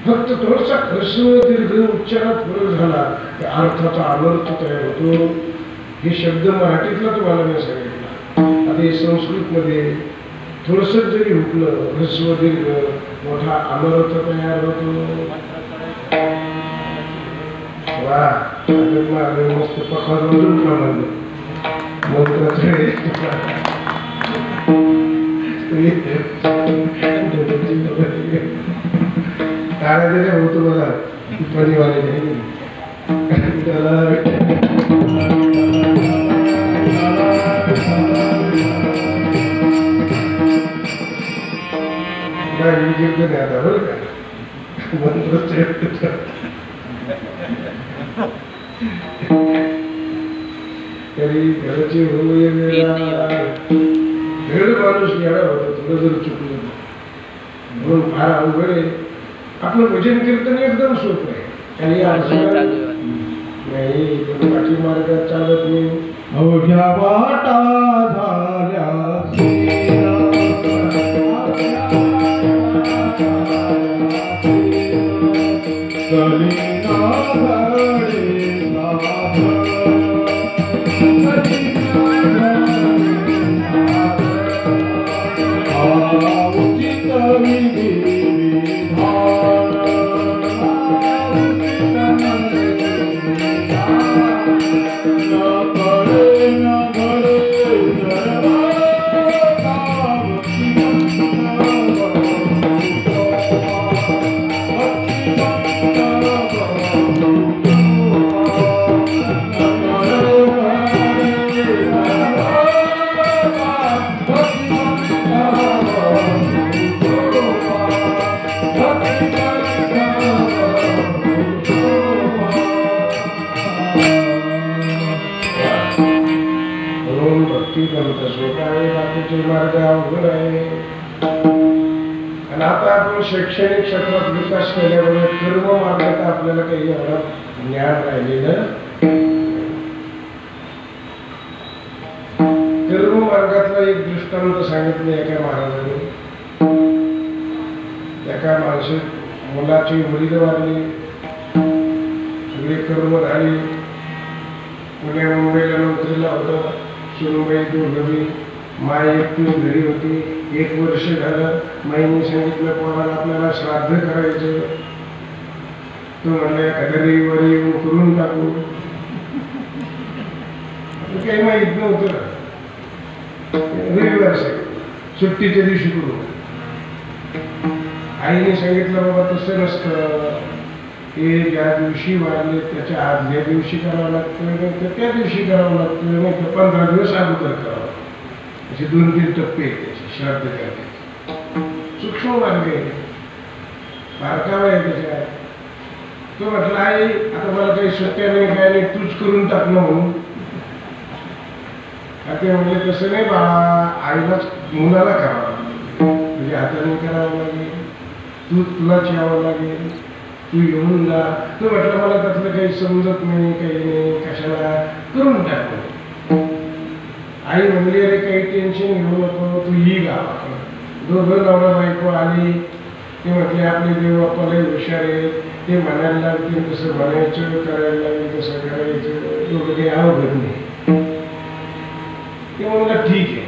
फक्त थोडासा ह्रस्व दीर्घ उच्चारात फरक झाला की अर्थाचा अनर्थ तयार होतो. हे शब्द मराठीतला तुम्हाला मी सांगितलं. आता हे संस्कृतमध्ये थोडंसं जरी हुकलं ह्रस्व दीर्घ मोठा अनर्थ तयार होतो. वा मस्त पखारून प्रमाणे काय दिले होतो मला परिवार आता बरं का तरी घराची वेळ माणूस येणार होता थोडं जर चुकलं म्हणून फार अवघड आहे. आपलं भजन कीर्तन एकदम सोपं आहे. काही अडचण नाही. पाठी मार्गात चालत नाही. अवघ्या वाटा झाल्या मार्ग अवघड आहे. आणि आता आपण शैक्षणिक क्षेत्रात विकास केल्यामुळे कर्म मार्गात आपल्याला काही एवढा ज्ञान राहिलेलं. कर्म मार्गातला एक दृष्टांत सांगितलं एका महाराजांनी. एका माणशी मुलाची वडील वारली, सगळे कर्म झाली. पुणे मुंबईला नोकरीला होतं. सुनबाई दोघी माय एकटी घरी होती. 1 वर्ष झालं. माईने सांगितलं पोराला आपल्याला श्राद्ध करायचं. तो म्हणला एखाद्या रविवारी येऊन करून टाकू. काही माहीत नव्हतं. रविवार सुट्टीच्या दिवशी करू. आईने सांगितलं बाबा तसं नसतं. ते ज्या दिवशी वाढले त्याच्या आदल्या दिवशी करावं लागतं, त्या दिवशी करावं लागतं, नाही तर 15 दिवस अगोदर करावं. असे 2-3 टप्पे आहेत त्याचे श्राद्ध करण्याचे. सूक्ष्म मार्ग आहे, बारकावा आहे त्याच्यात. तो म्हटला आई आता मला काही सत्य नाही काय नाही, तूच करून टाकणं म्हणून. ते म्हणजे तसं नाही बाळा, आईलाच मुलाला करावं म्हणजे हाताने करावं लागेल. तुलाच यावं लागेल. तू येऊन जा. तो म्हटलं मला त्यातलं काही समजत नाही, काही नाही, कशाला करून टाकतो. आई म्हणली अरे काही टेन्शन घेऊ नको, तू ही गावाकडं. दोघं नवरा बायको आली. ते म्हटले आपले देव बाप्पालाही हुशार आहे. ते म्हणायला लागतील तसं म्हणायचं, करायला लागेल तसं करायचं. दोघं काही अवघड नाही. ते म्हणलं ठीक आहे,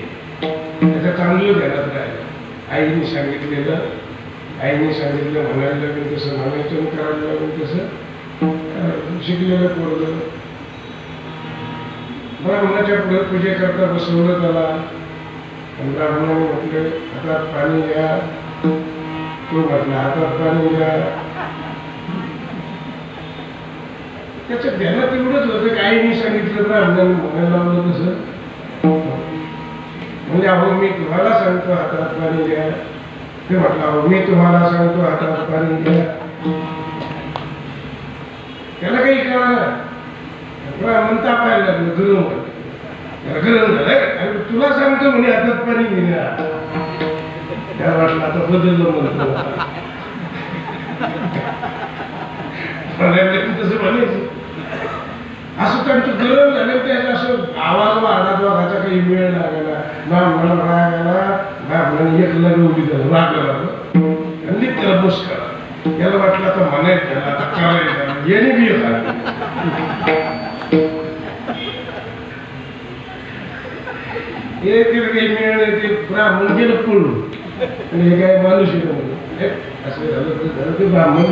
त्याचं चांगलं ध्यानात राहिलं. आईने सांगितलेलं, आईने सांगितलं म्हणायला लागेल तसं म्हणायचं, करायला लागेल तसं शिकलेलं पोरलं. ब्राह्मणाच्या पुढे पूजे करता बसवलं त्याला. ब्राह्मणाने म्हटलं हातात पाणी घ्या. तो म्हटलं हातात पाणी घ्या. त्याच्या ध्यानात एवढंच होतं की आईने सांगितलं ब्राह्मणाने म्हणायला लावलं तसं. म्हणजे अहो मी तुम्हाला सांगतो हातात पाणी घ्या. ते म्हटलं मी तुम्हाला सांगतो हातात पाणी घ्या. त्याला काही कळलं म्हणता पाहायला लागलं गरम गरम झालं आणि तुला सांगतो म्हणे हातात पाणी घेण्या. त्या वाटलं आता बदललं म्हणतो तसं म्हणायचं. असं त्यांचं गरम झालं त्याचा असं आवाज वाढा वाघाचा काही वेळ लागला ब्राह्मण ब्राह्मण एक लग्न उभी झालं लागलं आणि त्याला मुस्करा. याला वाटलं आता म्हणायचं त्याला आता करायचं येणे बी एक काही मिळाले ते ब्राह्मण गेलं पळून आणि हे काय माणूस असं झालं ते ब्राह्मण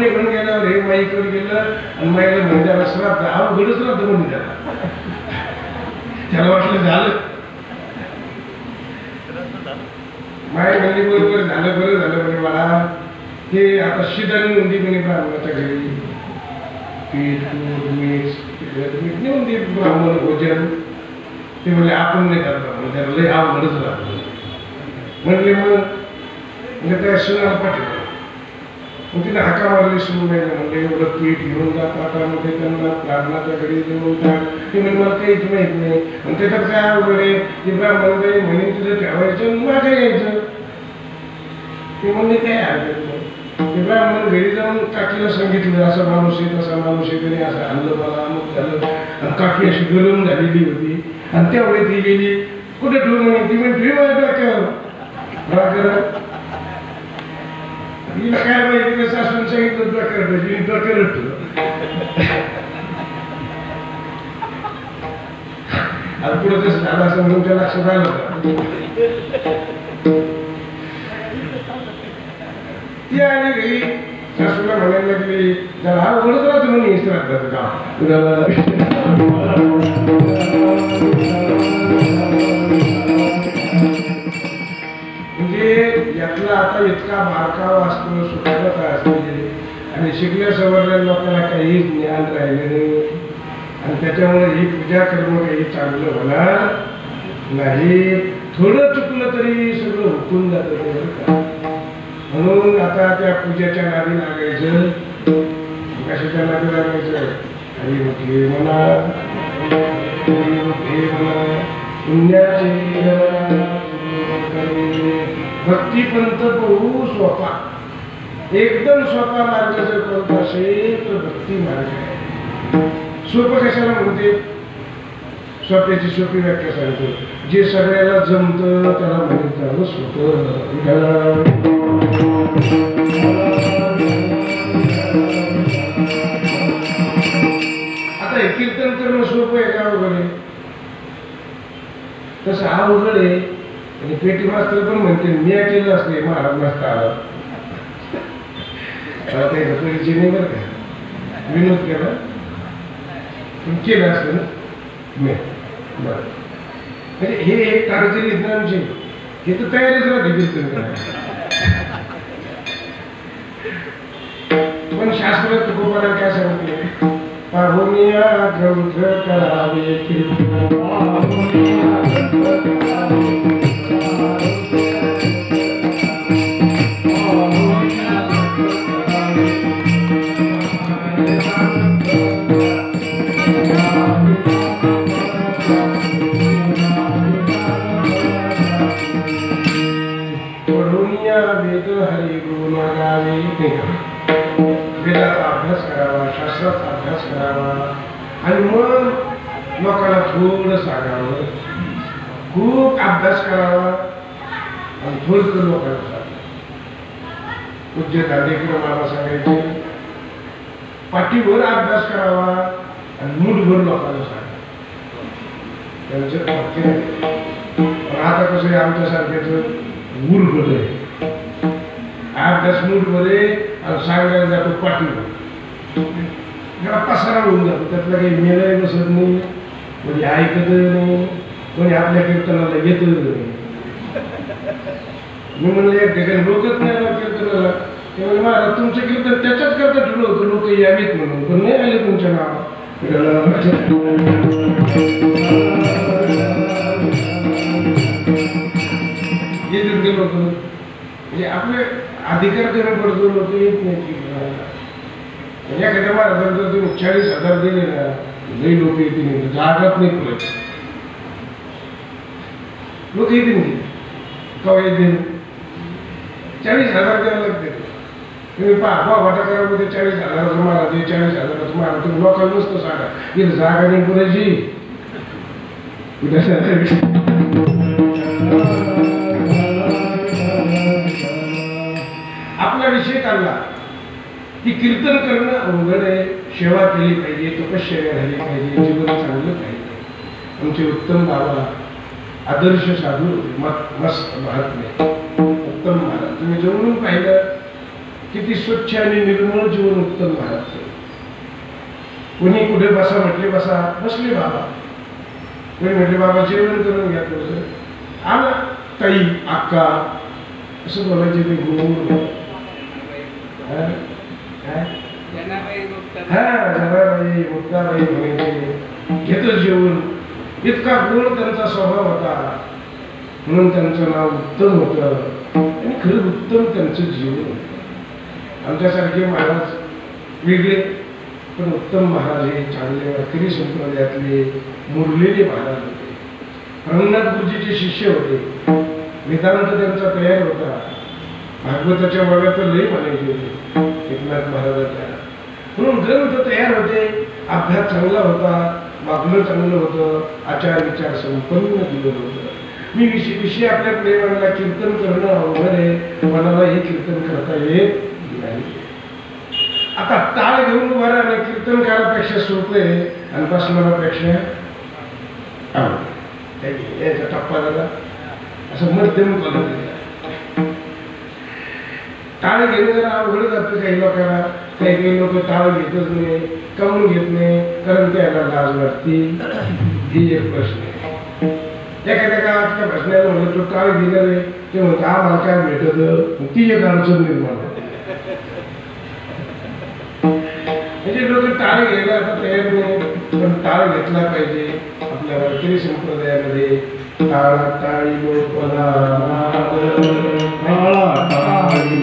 निघून गेल्यावर हे माईकडे गेलं आणि माईला म्हणजे त्याला श्राद्ध अवघडच श्राद्ध म्हणजे त्याला वाटलं झालं. माय म्हणजे बरोबर झालं बरं झालं म्हणजे मला ते आता शिदानी नोंदी म्हणे ब्राह्मणाच्या घरी पीठ दूध मीठ नेऊन दे ब्राह्मण भोजन. ते म्हणले आपण नाही करतो त्याला लय अवघडच राहतो म्हणले. मग म्हणजे त्या सुनाला पाठवलं. मग तिने हाका मारली सुरू नाही म्हणले एवढं पीठ घेऊन जात आता मध्ये त्यांना ब्राह्मणाच्या घरी देऊन टाक. ते म्हणजे मला काहीच माहित नाही आणि त्याच्यात काय अवघड आहे की ब्राह्मण काही म्हणे तिथं ठेवायचं माझ्या यायचं. ते म्हणले काय हरकत नाही. ते ब्राह्मण घरी जाऊन काकीला सांगितलं असं माणूस आहे तसा माणूस आहे त्याने असं आणलं मला अमुक झालं आणि काकी अशी गरम झालेली होती आणि त्यावेळी ती गेली कुठे ठेवू म्हणे ती म्हणजे ठेव माझ्या डोक्यावर. हिला काय माहिती कसं असून सांगितलं डोक्यावर डोक्यावर ठेवलं. आणि पुढे कसं झालं असं म्हणून त्या लक्षात आलं ती आली घरी सासूला म्हणायला लागली त्याला अवघडच राहतो म्हणे श्राद्धाचं काम. म्हणजे यातला आता इतका बारकावा असतो सुखावता असते आणि शिकल्या सवरल्या लोकांना काही ज्ञान राहिले नाही आणि त्याच्यामुळे ही पूजा करणं काही चांगलं होणार नाही. थोडं चुकलं तरी सगळं हुकून जातं. म्हणून आता त्या पूजेच्या नादी लागायचं. कशाच्या नादी लागायचं हरिमुखे म्हणा हरिमुखे म्हणा पुण्याचे भक्तीपंथ बहु सोपा एकदम सोपा मार्ग जर करत असेल तर भक्ती मार्ग आहे. सोपं कशाला म्हणते सोप्याची सोपी व्याख्या सांगतो जे सगळ्याला जमतं त्याला म्हणतात सोपं. आता हे कीर्तन करणं सोपं आहे का अवघड आहे? तसं अवघड आहे. आणि पेटी मास्तर पण म्हणते मी केलं असते महाराज नसता आला त्याचा परिचय नाही बरं का विनोद केला पण केलं असतं ना मी बरं. म्हणजे हे एक काहीतरी विज्ञानचे हे तर तयारीच राहते कीर्तन करायला. पण शास्त्रात तुकोबाला काय सांगते पाहुनिया ग्रंथ करावे कीर्तन वेदाचा अभ्यास करावा शास्त्राचा अभ्यास करावा आणि मग लोकांना थोडं सांगावं. खूप अभ्यास करावा आणि थोडं लोकांना सांगावं. पूज्य दांडेकर मला सांगायचे पाठीभर अभ्यास करावा आणि मूठभर लोकांना सांगावं. त्यांचं आता कसं आहे आमच्यासारख्याचं मूठ आहे अभ्यास मूठ मध्ये सांगायला जातो पाठीवर जरा पसारा होऊन जातो. त्यातला काही मेलाही बसत नाही म्हणजे ऐकत नाही म्हणजे आपल्या कीर्तनाला येत नाही. मी म्हणलं एक ठिकाणी लोकच नाही कीर्तनाला ते म्हणजे महाराज तुमचं कीर्तन त्याच्याच करता ठेवलं होतं लोक यावीत म्हणून पण नाही आले तुमच्या नावात. येते ते लोक म्हणजे आपले अधिकार कमी पडतो लोक येत नाही. एखाद्या महाराजांना जर तुम्ही 40,000 दिले ना लई लोक येतील, जागाच नाही पुढे लोक येतील नाही कवा येतील. 40,000 द्यायला लागते. तुम्ही पहा वाटा करा 40,000 महाराज 40,000 महाराज तुम्ही लोकांना नसतं सांगा इथं जागा नाही पुरायची. आपला विषय काढला की कीर्तन करणं अवघड आहे, सेवा केली पाहिजे, तपश्चर्या झाली पाहिजे, जीवन चांगलं पाहिजे. आमचे उत्तम बाबा आदर्श साधू मस्त महात्मे उत्तम महाराज तुम्ही जवळून पाहिलं किती स्वच्छ आणि निर्मळ जीवन उत्तम महाराज. कोणी कुठे बसा म्हटले बसा, बसले बाबा. कोणी म्हटले बाबा जेवण करून घ्या थोडं, आला ताई अक्का असं बोलायचे ते गुरु. जनाबाई मुक्ताबाई म्हणायचे घेतो जेवण. इतका गोड त्यांचा स्वभाव होता म्हणून त्यांचं नाव उत्तम होतं आणि खरं उत्तम त्यांचं जीवन. आमच्यासारखे महाराज वेगळे पण उत्तम महाराज हे चांगले वारकरी संप्रदायातले मुरलेले महाराज होते. रंगनाथ गुरुजीचे शिष्य होते. वेदांत त्यांचा तयार होता. भागवताच्या वर्गात लई म्हणायचे होते एकनाथ महाराजांच्या. म्हणून ग्रंथ तयार होते. अभ्यास चांगला होता, वागणं चांगलं होतं, आचार विचार संपन्न दिलं होतं. मी विषय आपल्या प्रेमाला कीर्तन करणं अवघड आहे, मनाला हे कीर्तन करता येत नाही. आता टाळ घेऊन उभा राहणं कीर्तन करायपेक्षा सोपं आहे आणि बसणाऱ्यापेक्षा याचा टप्पा झाला असं मध्यम क्वालिटीचा. टाळ घेणं जरा अवघड जातं काही लोकांना. काही लोक टाळ घेतच नाही. काऊन घेत नाही? कारण त्याला लाज वाटते. ही एक प्रश्न आहे. एखाद्या गावात प्रश्नाला म्हणलं तो टाळ घेणार आहे ते म्हणतो आम्हाला काय भेटत, ती एक अडचण निर्माण होते. म्हणजे लोक टाळ घ्यायला आता तयार नाही, पण टाळ घेतला पाहिजे. आपल्या वारकरी संप्रदायामध्ये टाळा टाळी लोपला टाळा टाळी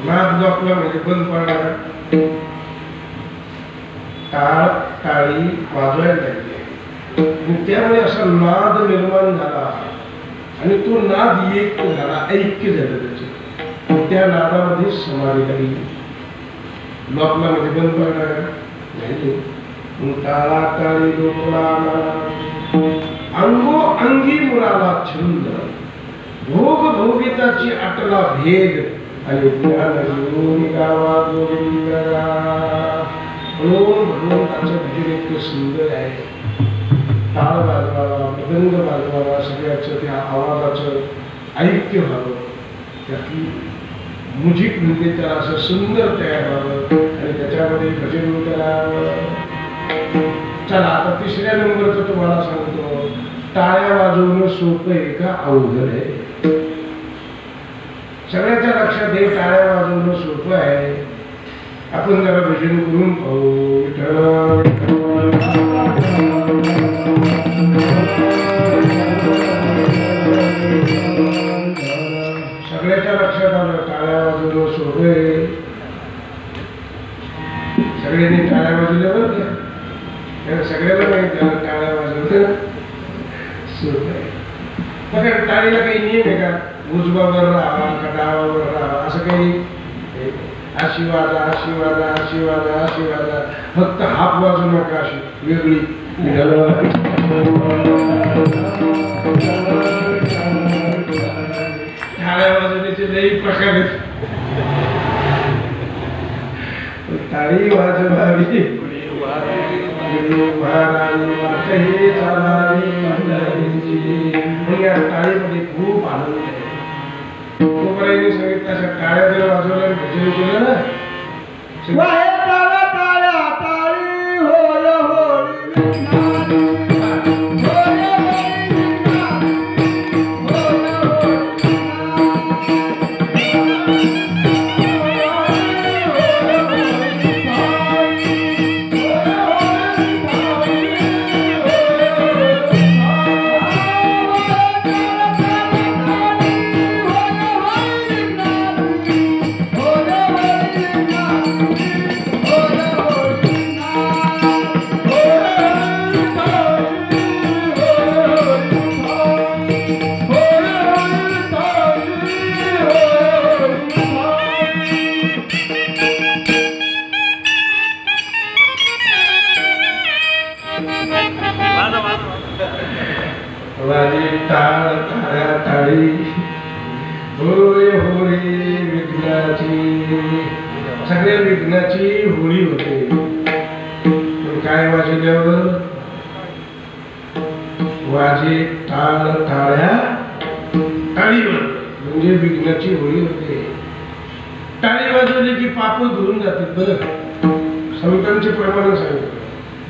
नाद जोपला म्हणजे बंद पडणार. टाळ टाळी वाजवायला लागली. त्यामुळे असा नाद निर्माण झाला आणि तो नाद एक झाला, ऐक्य झालं त्याचे. त्या नादामध्ये समाधी लागली. लोकला मध्ये बंद पडणार नाही. टाळा टाळी लोकला अंगो अंगी मुराला छंद भोग भोगिताची आटला भेद आणि ज्ञान घेऊन गावा गोविंदरा. म्हणून त्याचं भजन इतकं सुंदर आहे. टाळ वाजवावा, मृदंग वाजवावा, सगळ्याचं त्या आवाजाचं ऐक्य व्हावं, त्यातली मुजिक म्हणजे त्याला असं सुंदर तयार व्हावं आणि त्याच्यामध्ये भजन करावं. चला आता तिसऱ्या नंबरचं तुम्हाला सांगतो. टाळ्या वाजवणं सोपं आहे का अवघड आहे? सगळ्याच्या लक्षात हे टाळ्या वाजवणं सोपं आहे. आपण जरा भजन करून पाहू. सगळ्याच्या लक्षात आलं टाळ्या वाजवणं सोपं आहे. सगळ्यांनी टाळ्या वाजवल्या बरं का, सगळ्याला माहिती झालं टाळ्या वाजवणं सोपं आहे. बघा टाळीला काही नियम आहे का? उजवावर राहा का डावावर राहा असं काही? आशीर्वादा आशीर्वादा आशीर्वादा आशीर्वादा. फक्त हात वाजू नका अशी वेगळी. टाळ्या वाजवण्याचे लई प्रकार आहेत. टाळी वाजवावी या टाळीमध्ये खूप आनंद आहे. तोपर्यंत सांगितलं अशा टाळ्या जर वाजवल्या भजन केलं ना, टाळ टाळ्या टाळी होय होळी विघ्नाची. सगळ्या विघ्नाची होळी होते. पण काय वाजवल्यावर? वाजे टाळ टाळ्या टाळीवर म्हणजे विघ्नाची होळी होते. टाळी वाजवली की पाप धुवून जाते. बरं संतांचे प्रमाण सांगितलं,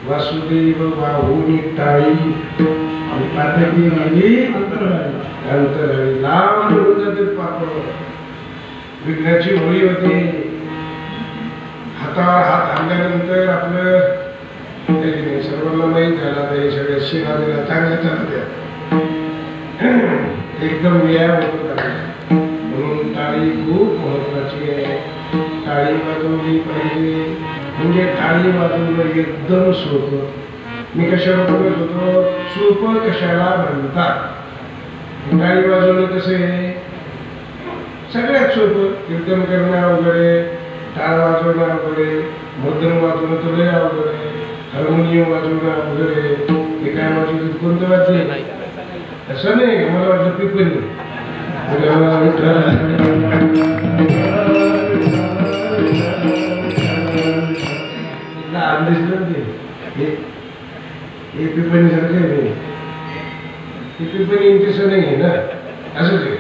वासुदेव वाहुनी टाळी पातकी गेली अंतराळी. लांब निघून जाते पाप. विघ्नाची होळी होते. हातावर हात आणल्यानंतर आपलं सर्वांना माहीत झाला तर हे सगळ्या शिरा दिला चांगल्या चालत्या एकदम व्यायाम होतो. म्हणून टाळी खूप महत्वाची आहे. टाळी वाजवली पाहिजे. म्हणजे टाळी वाजवणं एकदम सोपं. मी कशाला बोलत होतो, सोपं कशाला म्हणतात? टाळी वाजवणं कसं आहे? सगळ्यात सोपं. कीर्तन करणं अवघड आहे, टाळ वाजवणं अवघड आहे, मध्यम वाजवणं तर लय अवघड आहे, हार्मोनियम वाजवणं अवघड आहे. हे काय वाजवलं कोणतं वाद्य? असं नाही. मला वाटलं पिपणी. हे पिपणी सारखं नाही. हे पिपणी इंटरेस्ट नाही आहे ना. असंच आहे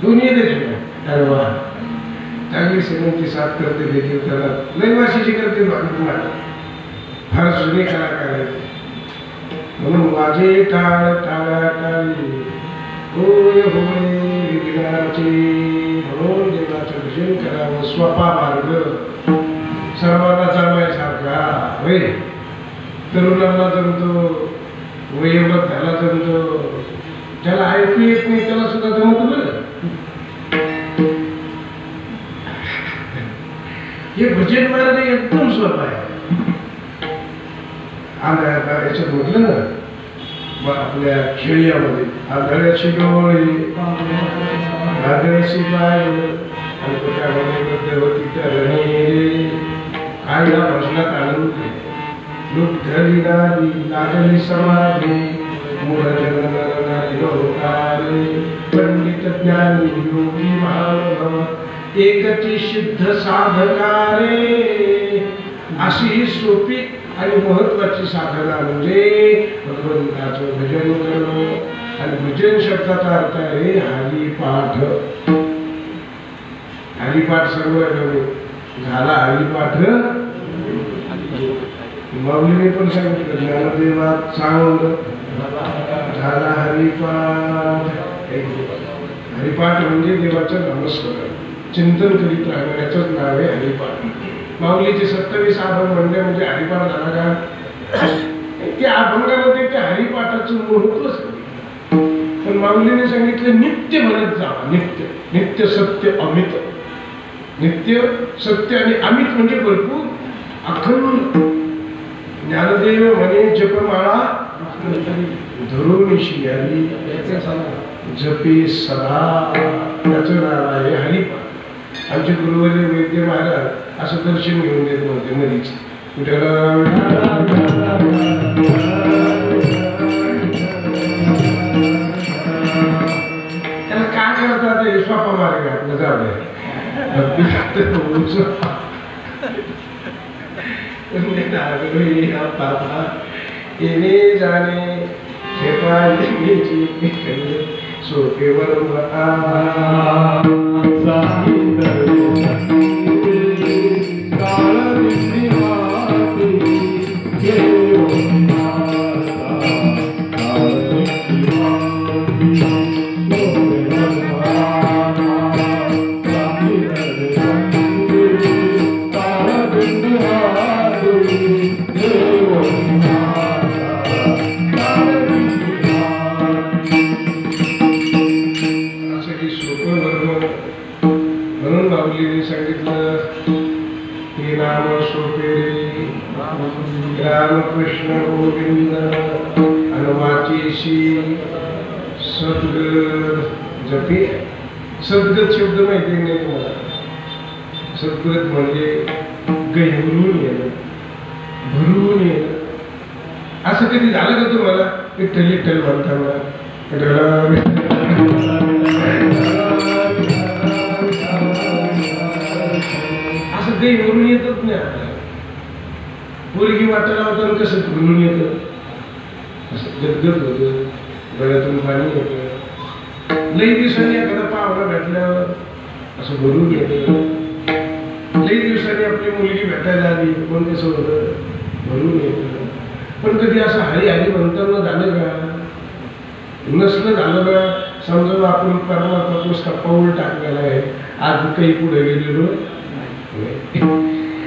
दोन्ही येते. अरे वा चांगली श्रीमंती साथ करते देखील. त्याला लयवाशीची करते. फार जुने कलाकार आहेत. म्हणून वाजे टाळ टाळ्या टाळी होय होय विघ्नाची. म्हणून देवाचं भजन करावं. स्वपा मार्ग सर्वांना जमायसारखा होय. तरुणांना जमतो, वयोवृद्ध झाला जमतो, ज्याला ऐकू येत नाही त्याला सुद्धा जमतो. बरं हे भजन मार्ग एकदम सोपं आहे. याच्यात म्हटलं ना आपल्या खेळ्यामध्ये आंधळ्याची डोळे आंधळ्याची बाय होती तरणी आईला भजनात आनंद. लुब्धली नारी लागली समाधी मूळ जननारी लोकारे पंडित ज्ञानी योगी मानव एकची सिद्ध साधकारे. अशी सोपी आणि महत्वाची साधना म्हणजे भगवंताचं भजन करणं. आणि भजन शब्दाचा अर्थ आहे हरिपाठ. हरिपाठ सर्व झाला. हरिपाठ माऊलीने पण सांगितलं ज्ञानदेवात सांग झाला हरिपाठ. हरिपाठ म्हणजे देवाचं नामस्मरण चिंतन करीत राहणं, याचंच नाव आहे हरिपाठ. माऊलीचे 27 अभंग म्हणले म्हणजे हरिपाठ झाला का? त्या अभंगामध्ये त्या हरिपाठाचं महत्वच नाही. पण माऊलीने सांगितलं नित्य म्हणत जावा. नित्य नित्य सत्य अमित. नित्य सत्य आणि अमित म्हणजे भरपूर अखंड. ज्ञानदेव म्हणे जपमाळा धरून शियाली जपे सदा. त्याचं नाव आहे हरिपाठ. आमचे गुरुवर्य वैद्य महाराज असं दर्शन घेऊन देत नव्हते मधीच. त्याला काय करतात हे स्वापा मार्ग आपलं जाऊ येणे जाणे सोपेवर रामकृष्ण गोविंद अनुवाचेशी सद्गत जपे. सद्गत शब्द माहिती नाही तुम्हाला? सद्गत म्हणजे गहिरून येणं, भरून येणं. असं कधी झालं का तुम्हाला? विठ्ठल विठ्ठल म्हणताना असं काही भरून येतच नाही आपल्याला. मुलगी वाटायला होतं कसं भरून येतं, असं गदगद होतं, डोळ्यातून पाणी येतं. लई दिवसांनी एखादा पाहुणा भेटल्यावर असं भरून येतं. लई दिवसांनी आपली मुलगी भेटायला आली पण कसं होतं, भरून येतं. पण कधी असं हरी हरी म्हणताना झालं का? नसलं झालं का? समजा आपण परमात्मा पुस्तक पाऊल टाकलेला आहे, आज काही पुढे गेलेलो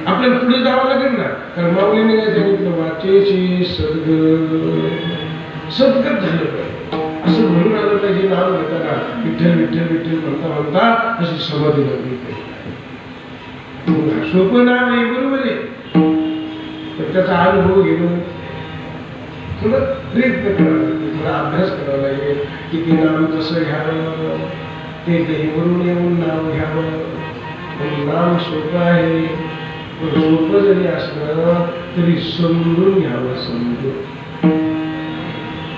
आपल्याला पुढे जावं लागेल ना. कारण माऊलीने काय सांगितलं? वाचेची सद्गत झालं पाहिजे, असं म्हणून आलं पाहिजे. नाव घेताना विठ्ठल विठ्ठल विठ्ठल म्हणता म्हणता अशी समाधी लागली पाहिजे. सोपं नाव आहे, बरोबर आहे, पण त्याचा अनुभव घेणं थोडं प्रयत्न करावा लागेल, थोडा अभ्यास करावा लागेल. किती नाम कसं घ्यावं, ते देहवरून येऊन नाव घ्यावं. नाम सोपं आहे, पण सोपं जरी असलं तरी समजून घ्यावं. समजून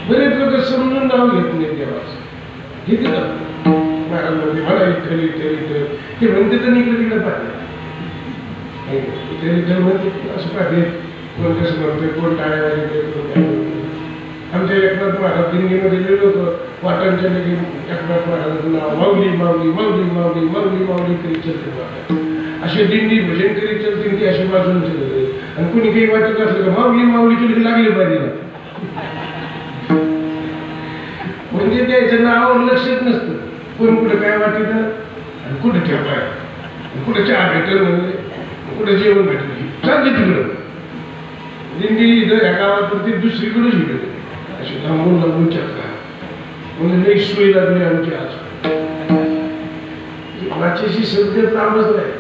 बरेच लोक समजून नाव घेत नाही देवाचं. ठीक आहे ना? महाराज म्हणते मला विठ्ठल विठ्ठल विठ्ठल, ते म्हणते तर निघलं तिकडे पाहिजे. विठ्ठल विठ्ठल म्हणते असं पाहिजे. कोण कसं म्हणते, कोण टाळ्या वाजवते, कोण काय म्हणते. आमच्या एकनाथ महाराज दिंडीमध्ये गेलो होतो, वाटांच्या लगे एकनाथ महाराजांचं नाव माऊली माऊली माऊली माऊली माऊली माऊली करीत चलते महाराज. असे दिंडी भजन करीत चलते की असे वाजून चलते. आणि कोणी काही वाटत असलं का माऊली माऊली केली लागली पाहिजे. म्हणजे त्याच्या नावावर लक्षच नसतं. कोण कुठे काय वाटत आणि कुठे ठेवाय, कुठे चहा भेटल म्हणजे, कुठे जेवण भेटलं चालते तिकडं. दिंडी इथं या गावापुरती दुसरीकडेच भेटत अशी लांबून लांबून चर्चा. म्हणजे लई सोय लागली आमची. आज वाचेशी सद्गत लांबच नाही.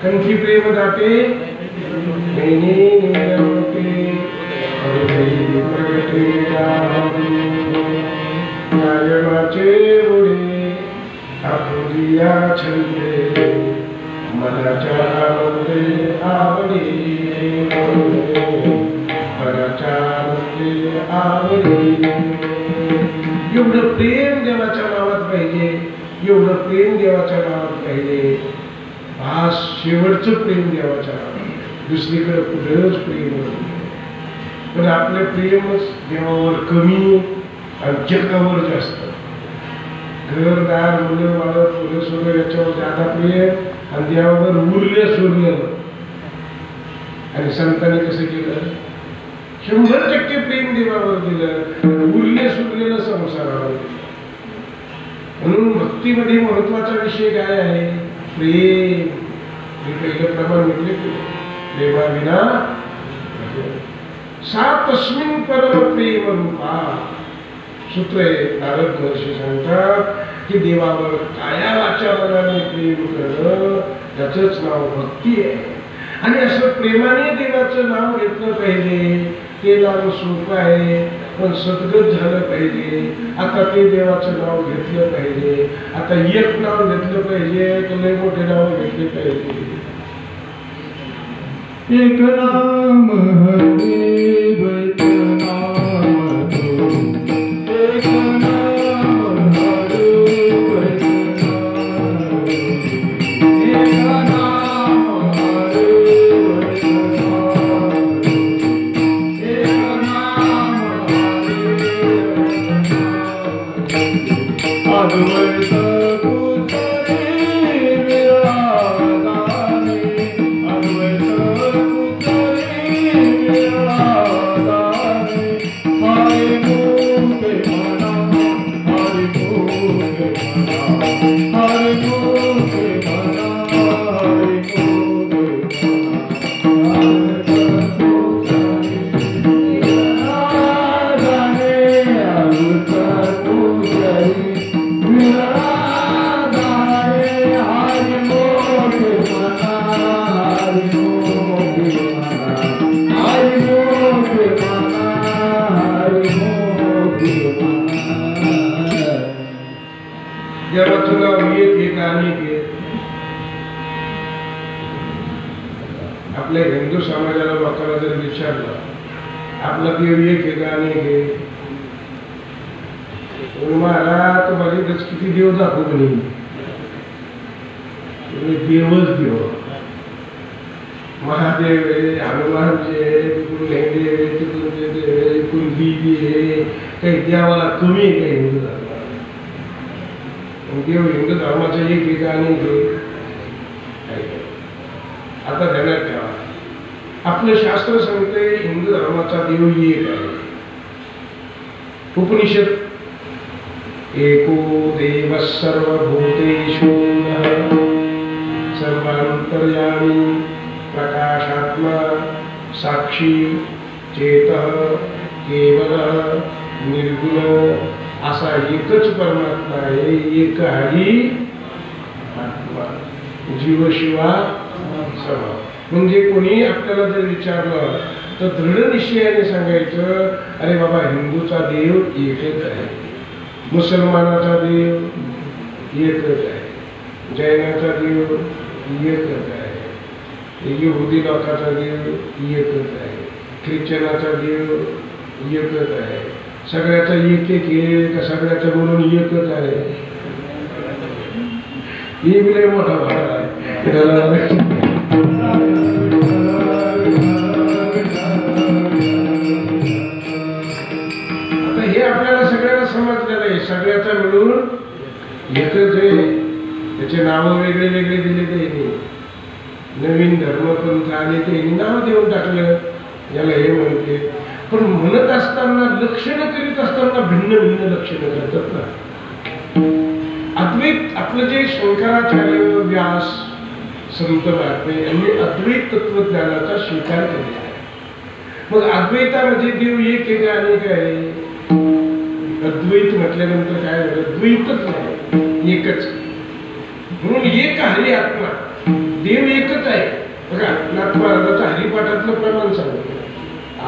कंठी प्रेम जाते नारायणाचे मुळे आपुरिया छंदे मनाच्या आनंदे आवडी मनाच्या आनंदे आवडी. एवढं प्रेम देवाच्या नावात पाहिजे, एवढं प्रेम देवाच्या नावात पाहिजे. आज शेवटचं प्रेम देवाच्या नावात, दुसरीकडे कुठेच प्रेम नाही. पण आपलं प्रेमच देवावर कमी आणि जगावर जास्त. घरदार मुलं बाळ फुलं सोडलं याच्यावर जादा प्रेम आणि देवावर उरले सोडलेलं. आणि संतांनी कसं केलं? 100% प्रेम देवावर दिलं, उरले सोडलेलं संसारावर. म्हणून भक्तीमध्ये महत्वाचा विषय काय आहे? प्रेम. मी पहिलं प्रमाण म्हटले की प्रेमाविना सा तस्मिन् परम प्रेम रूपा. सूत्र आहे, नारद महर्षी सांगतात की देवावर काया वाचा मनाने प्रेम करणं त्याचंच नाव भक्ती आहे. आणि असं प्रेमाने देवाचं नाव घेतलं पाहिजे. ते नाव सोपं आहे, पण सद्गत झालं पाहिजे. आता ते देवाचं नाव घेतलं पाहिजे. आता एक नाव घेतलं पाहिजे तर लय मोठे नाव घेतले पाहिजे. एक नाम हरि द्वैत नाम दो. एक नाम हरि द्वैत नाम. एक नाम हरि द्वैत नाम. एक नाम हरि द्वैत नाम. अद्वैत देवाचं नाव एक अनेक आहे. आपल्या हिंदू समाजाला लोकांना जर विचारलं आपला देव एक आहे का अनेक आहे, मला तर माझे किती देव दाखवू नाही. देवच देव. महादेव आहे, हनुमानजी आहे, तिकडून देव आहे, तिकडून देव आहे, इकडून देवी आहे. काही देवाला कमी आहे का हिंदू धर्मात? देव हिंदू धर्माचा एक आहे का अनेक आहे? आता ध्यानात ठेवा, आपलं शास्त्र सांगते हिंदू धर्माचा देव एक आहे. उपनिषद एको देव सर्वभूतेषु सर्वांतर्यामी प्रकाशात्मा साक्षी चेतः केवल निर्गुण असा एकच परमात्मा आहे. एक हरी आत्मा, जीव शिवा समा. म्हणजे कोणी आपल्याला जर विचारलं तर दृढ निश्चयाने सांगायचं, अरे बाबा हिंदूचा देव एकच आहे, मुसलमानाचा देव एकच आहे, जैनाचा देव एकच आहे, यहुदी लोकांचा देव एकच आहे, ख्रिश्चनाचा देव एकच आहे. सगळ्याचा एक एक आहे का सगळ्याचा म्हणून एकच आहे? हे बी लय मोठा भाग आहे. आता हे आपल्याला सगळ्यांना समजलेलं आहे. सगळ्याचा मिळून एकच आहे. त्याचे नाव वेगळे वेगळे दिले त्यांनी. नवीन धर्मपंथ आले त्यांनी नाव देऊन टाकलं, याला हे म्हणते. पण म्हणत असताना लक्षणं करीत असताना भिन्न भिन्न लक्षणं करतात ना. अद्वैत आपलं जे शंकराचार्य, व्यास, संत महात्मे यांनी अद्वैत तत्वज्ञानाचा स्वीकार केला आहे. मग अद्वैतामध्ये देव एक आहे का अनेक आहे? अद्वैत म्हटल्यानंतर काय झालं? द्वैतच नाही, एकच. म्हणून एक हरी आत्मा, देव एकच आहे. बघा नाथमहाराजांच्या हरिपाठातलं प्रमाण सांगतो,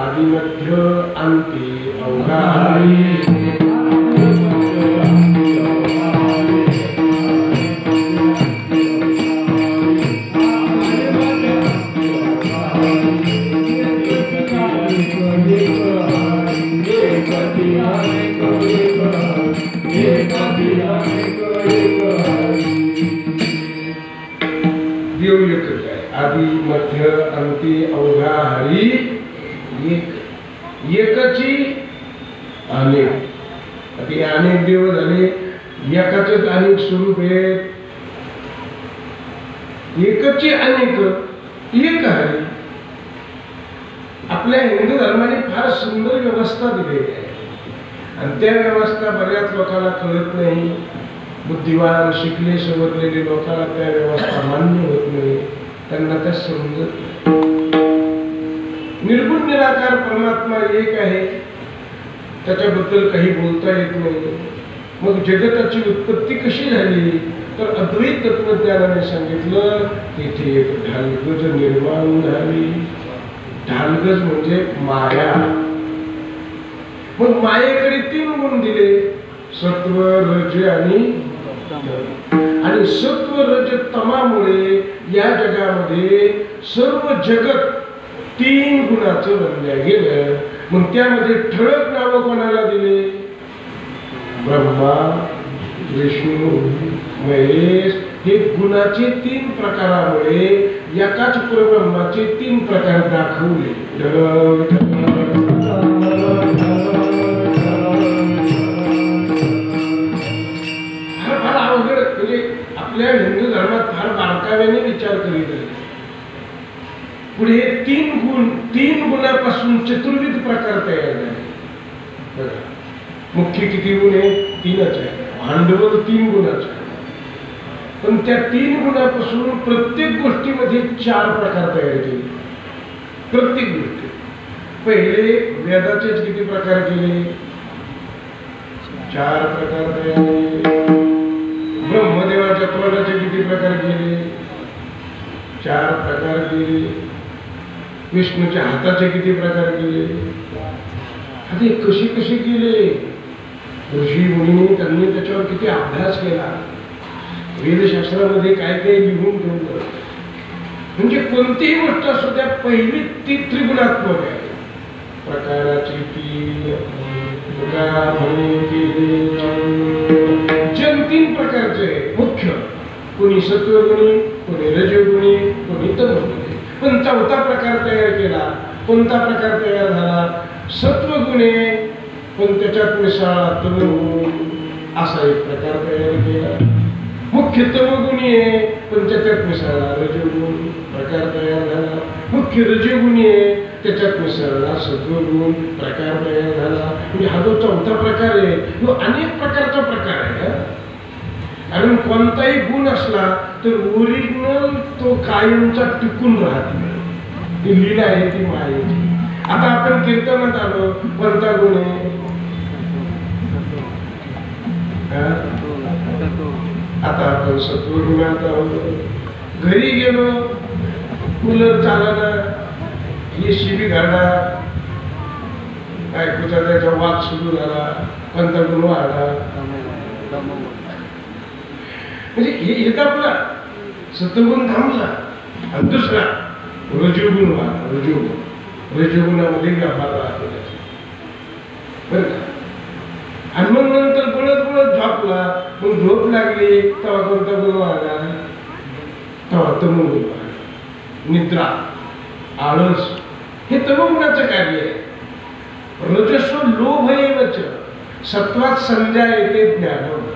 आदि मध्य अंती अवघा देव एकच आहे. आदि मध्य अंती अवघा हरी एक. एकची अनेक. ते अनेक देव झाले, एकाच अनेक स्वरूप आहेत. एकची अनेक, एक हरी. आपल्या हिंदू धर्माने फार सुंदर व्यवस्था दिलेली आहे आणि त्या व्यवस्था बऱ्याच लोकांना कळत नाही. बुद्धिवान शिकले सवरलेले लोकांना त्या व्यवस्था मान्य होत नाही, त्यांना त्या समजत नाही. निर्गुण निराकार परमात्मा एक आहे, त्याच्याबद्दल काही बोलता येत नाही. मग जगताची उत्पत्ती कशी झाली तर अद्वैत तत्वज्ञानाने सांगितलं, तिथे एक ढालगज निर्माण झाली. ढालगज म्हणजे माया. मग मायेकडे 3 गुण दिले, सत्व रज आणि सत्व रज तमामुळे या जगामध्ये सर्व जगत 3 गुणाचं बनल्या गेलं. मग त्यामध्ये ठळक नावं कोणाला दिले? ब्रह्मा, विष्णू, महेश. हे गुणाचे 3 प्रकारामुळे एकाच परब्रह्माचे 3 प्रकार दाखवले. फार अवघड, म्हणजे आपल्या हिंदू धर्मात फार बारकाव्याने विचार करीत आहे. पुढे 3 गुणापासून चतुर्विध प्रकार तयार झाले. मुख्य किती गुण आहे? 3च आहे. भांडवल 3 गुणाचं आहे. पण त्या 3 गुणापासून प्रत्येक गोष्टीमध्ये 4 प्रकार तयार केले. प्रत्येक गोष्टी. पहिले वेदाचेच किती प्रकार केले? 4 प्रकार तयार केले. ब्रह्मदेवाच्या तोंडाचे किती प्रकार केले? 4 प्रकार केले. विष्णूच्या हाताचे किती प्रकार केले? आता कशी कशी केले? ऋषी मुनी त्यांनी त्याच्यावर किती अभ्यास केला. वेदशास्त्रामध्ये काय काय लिहून ठेवलं. म्हणजे कोणतीही गोष्ट असू द्या, पहिली ती त्रिगुणात्मक आहे. प्रकाराची 3 जन 3 प्रकारचे मुख्य. कोणी सत्वगुणी, कोणी रजोगुणी, कोणी तमोगुणी. पण 4था प्रकार तयार केला. कोणता प्रकार तयार झाला? सत्वगुणे पण त्याच्यात मिसळला तमोगुण, असा एक प्रकार तयार केला. मुख्य तमोगुणी आहे पण त्याच्यात मिसळला रजोगुण, प्रकार तयार झाला. मुख्य रजोगुणी आहे, त्याच्यात मिसळला सत्वगुण, प्रकार तयार झाला. म्हणजे हा जो 4था प्रकार आहे तो अनेक प्रकारचा प्रकार आहे. कारण कोणताही गुण असला तर ओरिजिनल तो कायमचा टिकून राहते. ती लीला आहे ती मायेची. आता आपण कीर्तनात आलो, कोणता गुण आहे? आता आपण सत्वगुणात आहोत. घरी गेलो, कूलर चालना, एसी बी घाला, बायकोचा त्याचा वाद सुरू झाला, कोणता गुण वाढला? म्हणजे हे आपला सत्वगुण थांबला. आणि दुसरा रजोगुण वाढला. रजोगुणामध्ये व्यापार राहतो बरं का. आणि मग नंतर पळत झोपला. मग झोप लागली तेव्हा कोणता गुण वाढला? तेव्हा तमोगुण वाढला. निद्रा, आळस हे तमोगुणाचं कार्य आहे. रजस्व लोभ एवच, सत्वात संज्ञा येते ज्ञान.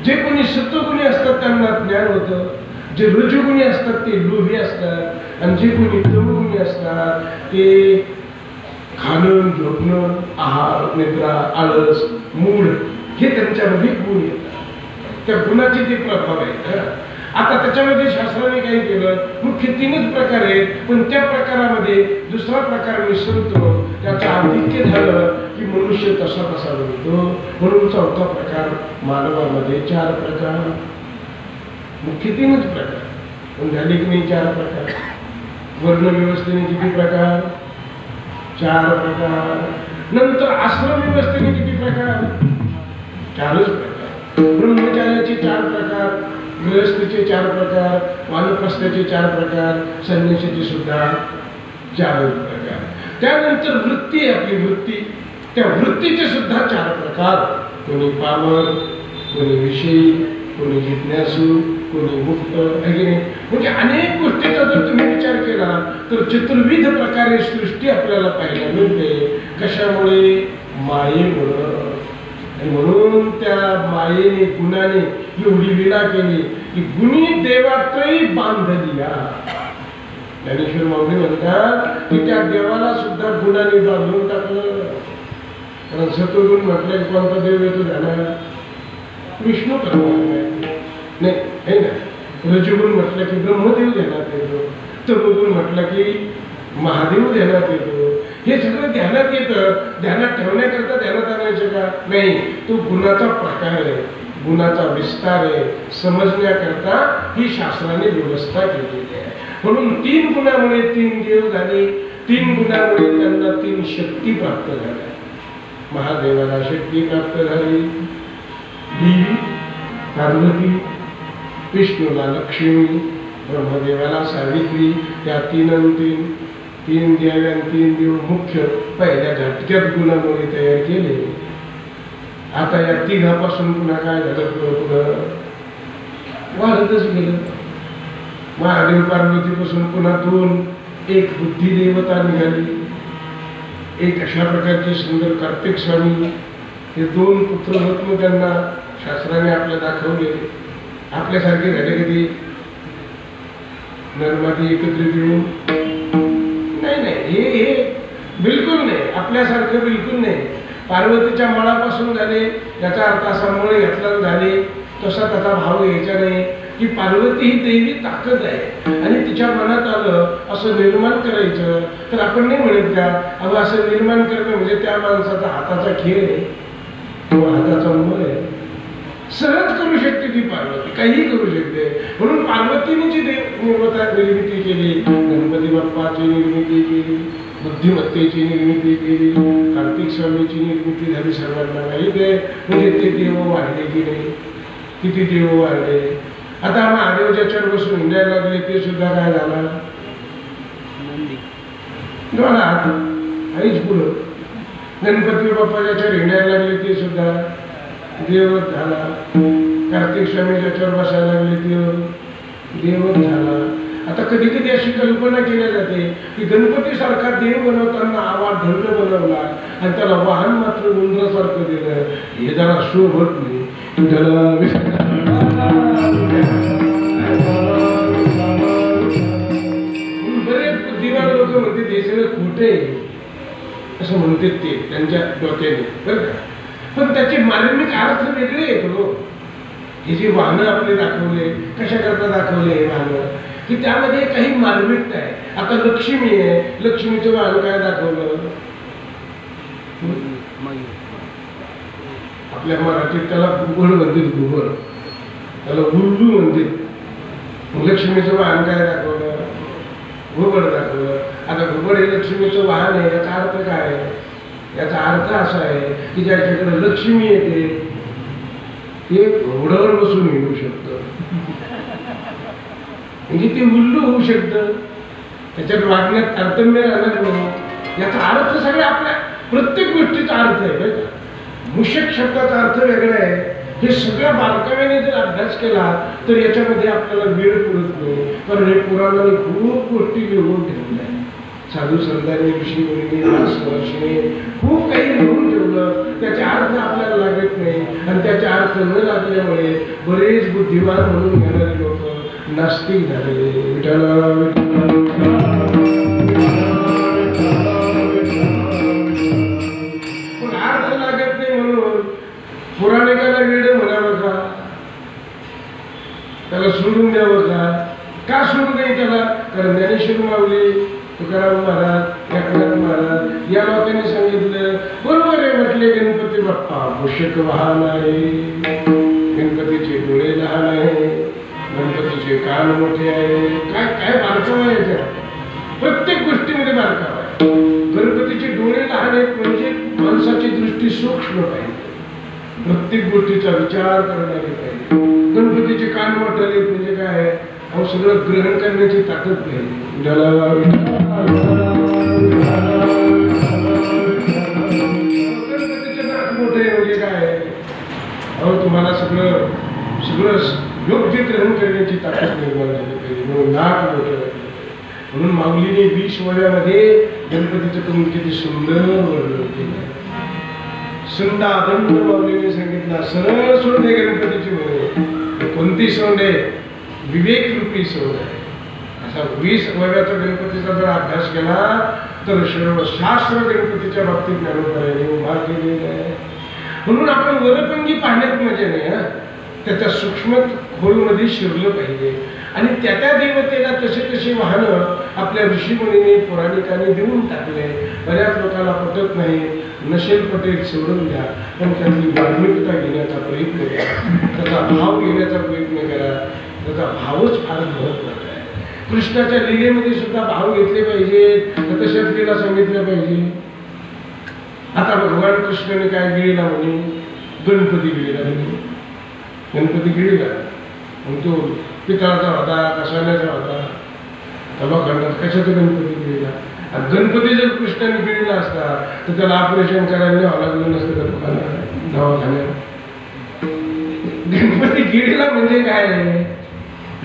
जे कोणी सत्वगुणी असतात त्यांना ज्ञान होतं. जे रजोगुणी असतात ते लोभी असतात. आणि जे कोणी तमोगुणी असतात ते खाणं, झोपणं, आहार, निद्रा, आळस, मूड हे त्यांच्यामध्ये गुण येतात. त्या गुणाचे ते प्रभाव आहेत. आता त्याच्यामध्ये शास्त्राने काही केलं, मुख्य 3च प्रकार आहेत. पण त्या प्रकारामध्ये दुसरा प्रकार मिसळतो. त्याचं आधिक्य झालं की मनुष्य तसा बनतो. म्हणून 4था प्रकार मानवामध्ये 4 प्रकार. मुख्य 3च प्रकार पण झाले की नाही 4 प्रकार. वर्ण व्यवस्थेने किती प्रकार? 4 प्रकार. नंतर आश्रम व्यवस्थेने किती प्रकार? 4च प्रकार. ब्रह्मचार्याचे 4 प्रकार, गृहस्थीचे 4 प्रकार, वानप्रस्थाचे 4 प्रकार, संन्यासाचे सुद्धा 4 प्रकार. त्यानंतर वृत्ती आहे आपली वृत्ती. त्या वृत्तीचे सुद्धा 4 प्रकार. कोणी पामर, कोणी विषयी, कोणी जिज्ञासू, कोणी मुक्त आहे. म्हणजे अनेक गोष्टीचा जर तुम्ही विचार केला तर चतुर्विध प्रकारे सृष्टी आपल्याला पाहायला मिळते. कशामुळे? मायेमुळं. आणि म्हणून त्या मायेने, गुणाने एवढी लीला केली की गुणी देवात्रयी बांधलिया. ज्ञानेश्वर माऊली म्हणतात की त्या देवाला सुद्धा गुणाने बांधून टाकलं. कारण सत्वगुण म्हटलं कोणता देव येतो जाणार? विष्णू परमात्मा येतो. नाही हे ना, रजगुण म्हटलं की ब्रह्मदेव ध्यानात येतो, तमोगुण म्हटलं की महादेव ध्यानात येतो. हे सगळं ध्यानात येतं. ध्यानात ठेवण्याकरता ध्यानात आणायचं का? नाही, तो गुणाचा प्रकार आहे, गुणाचा विस्तार आहे. समजण्याकरता ही शास्त्राने व्यवस्था केलेली आहे. म्हणून 3 गुणामुळे 3 देव झाले, 3 गुणामुळे त्यांना 3 शक्ती प्राप्त झाल्या. महादेवाला शक्ती प्राप्त झाली, देवी पार्वती, विष्णूला लक्ष्मी, ब्रह्मदेवाला सावित्री. त्या 3 देव आणि 3 देव मुख्य पहिल्या झटक्यात गुणामुळे तयार केले. आता या 3घापासून पुन्हा काय झालं? पुढं वाढतच गेलं. महादेव पार्वतीपासून पुन्हा 2, एक बुद्धी देवता निघाली, एक अशा प्रकारचे सुंदर कार्तिक स्वामी. हे 2 पुत्ररत्न त्यांना शास्त्राने आपल्या दाखवले. आपल्यासारखे झाले कधी नरमादी एकत्रित येऊन? नाही, हे बिलकुल नाही, आपल्यासारखं बिलकुल नाही. पार्वतीच्या मळापासून झाले, याचा अर्थ असा मळ घेतला झाले, तसा त्याचा भाव घ्यायचा नाही की पार्वती ही देवी ताकद आहे आणि तिच्या मनात आलं असं निर्माण करायचं. तर आपण नाही म्हणत का अगं असं निर्माण करणं म्हणजे त्या माणसाचा हाताचा खेळ आहे, तो हाताचा मूळ आहे. सहज करू शकते ती पार्वती, काही करू शकते. म्हणून पार्वतीने जी निर्मिती केली, गणपती बाप्पाची निर्मिती केली, बुद्धिमत्तेची निर्मिती केली, कार्तिक स्वामीची निर्मिती झाली. सर्वांना माहीत आहे. म्हणजे ते देव वाढले की नाही, किती देव वाढले. आता महादेव ज्याच्यावर बसून हिंडायला लागले ते सुद्धा काय झाला? आईच पुढं. गणपती बाप्पा ज्याच्यावर हिंडायला लागले ते सुद्धा देवच झाला. कार्तिक स्वामी ज्याच्यावर बसायला लागले ते देवच झाला. आता कधी कधी अशी कल्पना केली जाते की गणपती सारखा देव बनवताना आवाज धन्य बनवला आणि त्याला वाहन मात्र उंदरासारखं दिलं, हे जरा शोभत नाही. बरेच बुद्धिमान लोक म्हणते ते सगळं खोटे असं म्हणते ते त्यांच्या डोक्याने, बरं का. पण त्याचे मार्मिक अर्थ वेगळे येतो. हे जे वाहनं आपले दाखवले, कशा करता दाखवले हे वाहनं, की त्यामध्ये काही मार्मिकता आहे. आता लक्ष्मी आहे, लक्ष्मीचं वाहन काय दाखवलं? आपल्या मराठीत त्याला घुबड म्हणतात, घुबड, त्याला उल्लू म्हणतात. लक्ष्मीचं वाहन काय दाखवलं? घुबड दाखवलं. आता घुबड हे लक्ष्मीचं वाहन आहे, याचा अर्थ काय आहे? याचा अर्थ असा आहे की ज्याच्याकडे लक्ष्मी येते ते घोड्यावर बसून येऊ शकतं, म्हणजे ते उल्लू होऊ शकतं, त्याच्यात वागण्यात तारतम्य राहणार नाही. याचा अर्थ सगळ्या आपल्या प्रत्येक गोष्टीचा अर्थ आहे, बरं का. मूषक शब्दाचा अर्थ वेगळा आहे. हे सगळ्या बारकाव्याने जर अभ्यास केला तर याच्यामध्ये आपल्याला वेळ पुरत नाही, कारण हे पुराणाने खूप गोष्टी लिहून ठेवल्या आहेत. साधू संतांनी, ऋषी मुनी, महर्षीने खूप काही लिहून ठेवलं. त्याचे अर्थ आपल्याला लागत नाही आणि त्याचे अर्थ न लागल्यामुळे बरेच बुद्धिमान म्हणून घेणारे लोक नास्तिक झाले. पण अर्थ लागत नाही म्हणून पुराणिकाला वेळ म्हणावं का? त्याला सोडून द्यावं का? का सोडू नये त्याला? कारण ज्ञानेश्वर माऊली, तुकाराम महाराज, एकनाथ महाराज या लोकांनी सांगितलं बरोबर आहे. म्हटले गणपती बाप्पा मूषक वाहन आहे, गणपतीचे डोळे लहान आहे, गणपतीचे कान मोठे आहे. काय काय बारकावा आहे याच्यात? प्रत्येक गोष्टीमध्ये बारकावा आहे. गणपतीचे डोळे लहान आहेत म्हणजे माणसाची दृष्टी सूक्ष्म पाहिजे, प्रत्येक गोष्टीचा विचार करणारी पाहिजे. गणपतीचे कान मोठे आहेत म्हणजे काय आहे? अहो सगळं ग्रहण करण्याची ताकद पाहिजे. गणपतीचे नाक मोठे म्हणजे काय? अहो तुम्हाला सगळं सगळं योग्य ग्रहण करण्याची ताकद निर्माण झाली पाहिजे, म्हणून नाक मोठं. म्हणून माऊलीने 20 वळ्यामध्ये गणपतीचं करून किती सुंदर वर्णन केलं. सुंदादंड माऊलीने सांगितलं, सरळ सोंड आहे गणपतीची म्हणे. कोणती सोंड आहे? विवेक रूपी सोंड आहे. असा 20 वळ्याचा गणपतीचा जर अभ्यास केला तर सर्व शास्त्र गणपतीच्या बाबतीत ज्ञानोदयाने उभा केलेलं आहे. म्हणून आपण वरपंगी पाहण्यात मजा नाही हा, त्याच्या सूक्ष्म खोलमध्ये शिरलं पाहिजे. आणि त्या देवतेला तसे तसे वाहनं आपल्या ऋषीमुनीने पौराणिकांनी देऊन टाकले. बऱ्याच लोकांना पटत नाही, नशेल पटेल सोडून द्या, पण त्यातली धार्मिकता घेण्याचा प्रयत्न करा, त्याचा भाव घेण्याचा प्रयत्न करा. त्याचा भावच फार महत्वाचा आहे. कृष्णाच्या लीलेमध्ये सुद्धा भाव घेतले पाहिजेत, तर तशाच लीला सांगितल्या पाहिजे. आता भगवान कृष्णाने काय गिळीला म्हणे, गणपती गिळीला म्हणे. गणपती गिळीला मग तो पितळाचा होता, कशाण्याचा होता, लोखंडात, कशाचा गणपती गिळीला. आणि गणपती जर कृष्णाने गिळीला असता तर त्याला ऑपरेशन करायला न्यावं लागलं नसतं का दुकानात, दवाखान्यात. गणपती गिळीला म्हणजे काय आहे?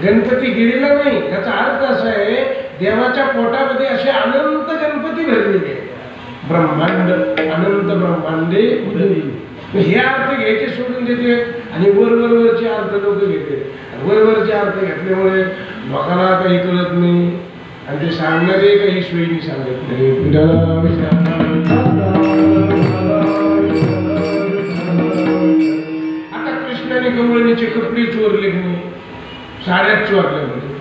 गणपती गिळीला नाही, याचा अर्थ असा आहे देवाच्या पोटामध्ये असे अनंत गणपती भरलेले आहेत. ब्रह्मांड अनंत ब्रह्मांडे हे अर्थ घ्यायचे सोडून देते आणि वरवरचे अर्थ लोक घेते. वरवरचे अर्थ घेतल्यामुळे लोकांना काही कळत नाही आणि ते सांगणारे काही सोयीने सांगत नाही. आता कृष्णाने कमळीचे कपडे चोरले की नाही, साड्यात चोरल्या म्हणजे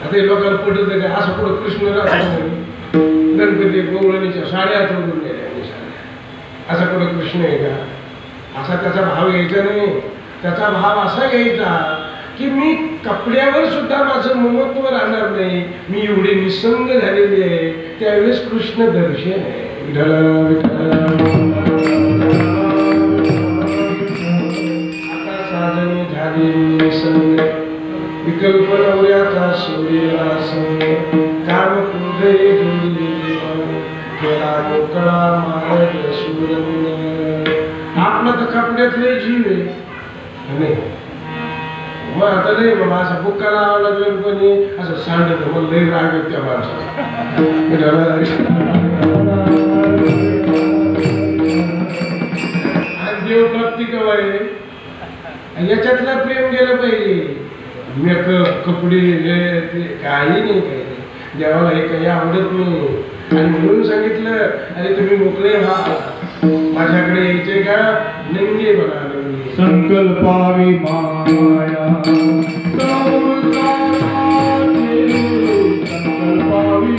आता हे लोकांना पटत आहे का? असं पुढं कृष्ण राहतो गणपती गवळणीच्या साड्या चोरून गेल्या, असा पुढं कृष्ण आहे का? असा त्याचा भाव घ्यायचा नाही. त्याचा भाव असा घ्यायचा की मी कपड्यावर सुद्धा माझं ममत्व राहणार नाही, मी एवढे निसंग झालेले आहे. त्यावेळेस कृष्ण दर्शन आहे. आता साधने झाले निसंग, विकल्प नवऱ्याचा सोडलेला संग, काम हृदय जोडले केला मोकळा मारत सुरंग. आपला तर कपड्यातले जीव आहे नाही. मग आता नाही बाबा असं बुक्का लावा लागेल कोणी असं सांगत मग लई राग येत त्या माणसाला. आणि देवप्राप्ती केव्हा आहे? याच्यातला प्रेम गेलं पाहिजे. मेकअप कपडे हे ते काही नाही, काही नाही. देवाला हे काही आवडत नाही. आणि म्हणून सांगितलं अरे तुम्ही मोकळे व्हा, माझ्याकडे यायचे का? नंगे बघा नंगे. संकल्पावी माया संकल्पावी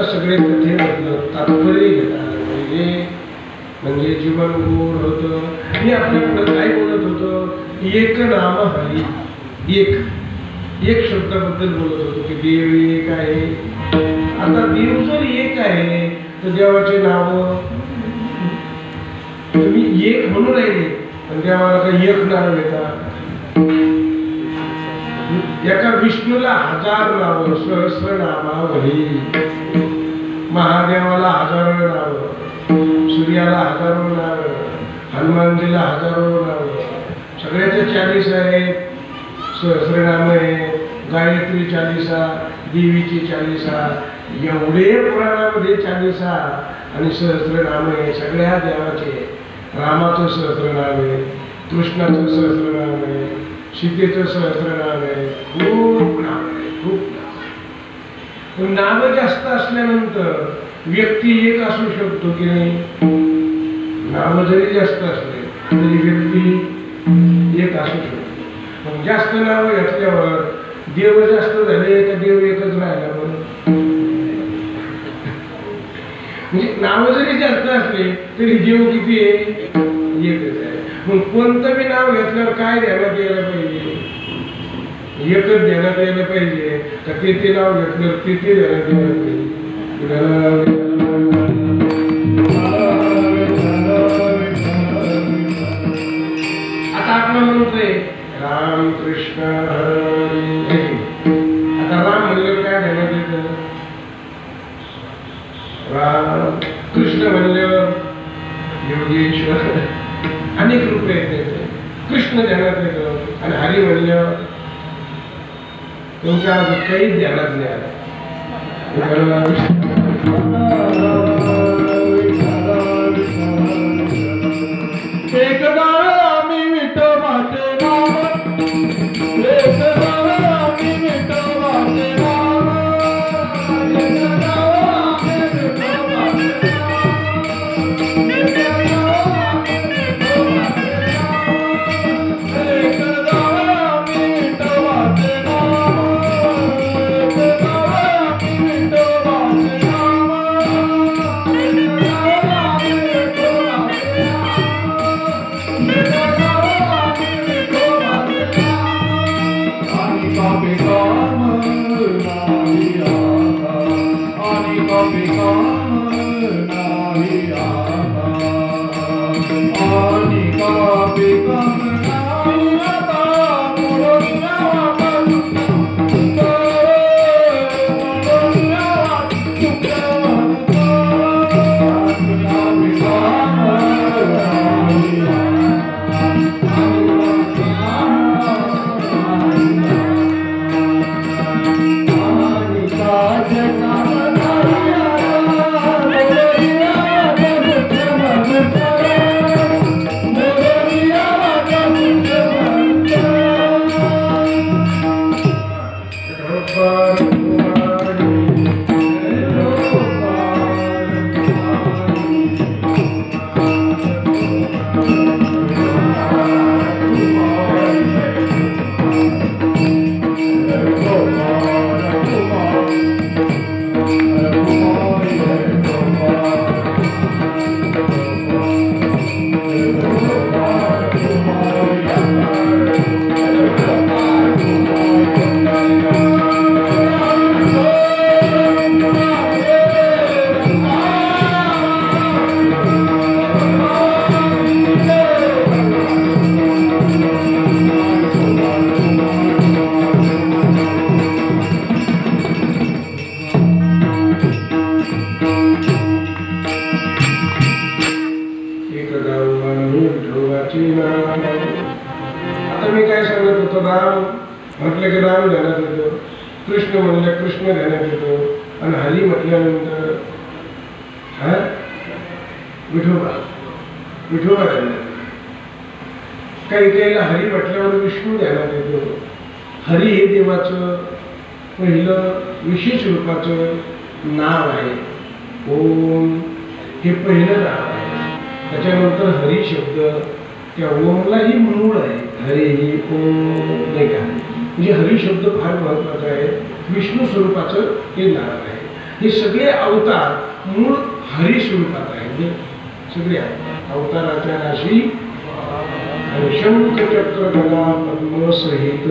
सगळे कथेमधलं तात्पर्य घेतात. म्हणजे जीवन गोड होतं. मी आपल्या पुढे काय बोलत होतो? एक नाम हरी, एक शब्दाबद्दल बोलत होतो की देव एक आहे. आता देव जर एक आहे तर देवाचे नाव तुम्ही एक म्हणून राहिले, पण देवाला काही एक नाव घेतात. एका विष्णूला 1000 नाव, सहस्र नामावली. महादेवाला 1000 नाव, सूर्याला 1000 नाव, हनुमानजीला 1000 नाव, सगळ्याचे 40 आहेत. सहस्रनाम आहे, गायत्री 40, देवीची 40, एवढे पुराणामध्ये 40 आणि सहस्रनाम आहे सगळ्या देवाचे. रामाचं सहस्रनाम आहे, कृष्णाचं सहस्रनाम आहे, सीतेचं सहस्रनाम आहे. खूप नाव आहे, खूप नाव. नाव जास्त असल्यानंतर व्यक्ती एक असू शकतो की नाही? नाव जरी जास्त असले तरी व्यक्ती एक असू शकतो. पण जास्त नाव घेतल्यावर देव जास्त झाले तर देव एकच राहिला. म्हणजे नाव जरी जास्त असले तरी देव किती आहे? एकच आहे. मग कोणतं बी नाव घेतल्यावर काय ध्यानात यायला पाहिजे? एकच ध्यानात यायला पाहिजे का ते नाव घेतलं ते ध्यानात यायला पाहिजे. आता आपला म्हणतोय राम कृष्ण हरी. आता राम म्हणल्यावर काय ध्यानात येतं? राम. कृष्ण म्हणल्यावर योगेश्वर अनेक रूप आहेत. कृष्ण ध्यानात येतं. आणि हरी म्हणल्यावर तुमच्या काही ध्यानात नाही आलं. एकदा आम्ही विठोबाचे नाम, एकदा आम्ही विठोबाचे नाम, एकदा आम्ही विठोबाचे नाम, एकदा आम्ही विठोबाचे नाम, एकदा आम्ही विठोबाचे नाम, एकदा आम्ही विठोबाचे नाम, एकदा आम्ही विठोबाचे आता मी काय सांगत होतो? राम म्हटलं की राम ध्यानात येतो, कृष्ण म्हणलं कृष्ण ध्यानात येतो, आणि हरी म्हटल्यानंतर विठोबा. विठोबा ध्यानात. काही काहीला हरी म्हटल्यावर विष्णू ध्यानात येतो. हरी हे देवाचं पहिलं विशेष रूपाचं नाव आहे. ओम हे पहिलं नाव आहे. त्याच्यानंतर हरी शब्द, त्या ओमलाही मूळ आहे. हरी ओम, नाही का? म्हणजे हरी शब्द फार महत्वाचा आहे. विष्णू स्वरूपाचं हे नाव आहे. हे सगळे अवतार मूळ हरी स्वरूपात आहे. म्हणजे सगळे अवताराच्या राशी शंख चक्र गदा पद्म सहित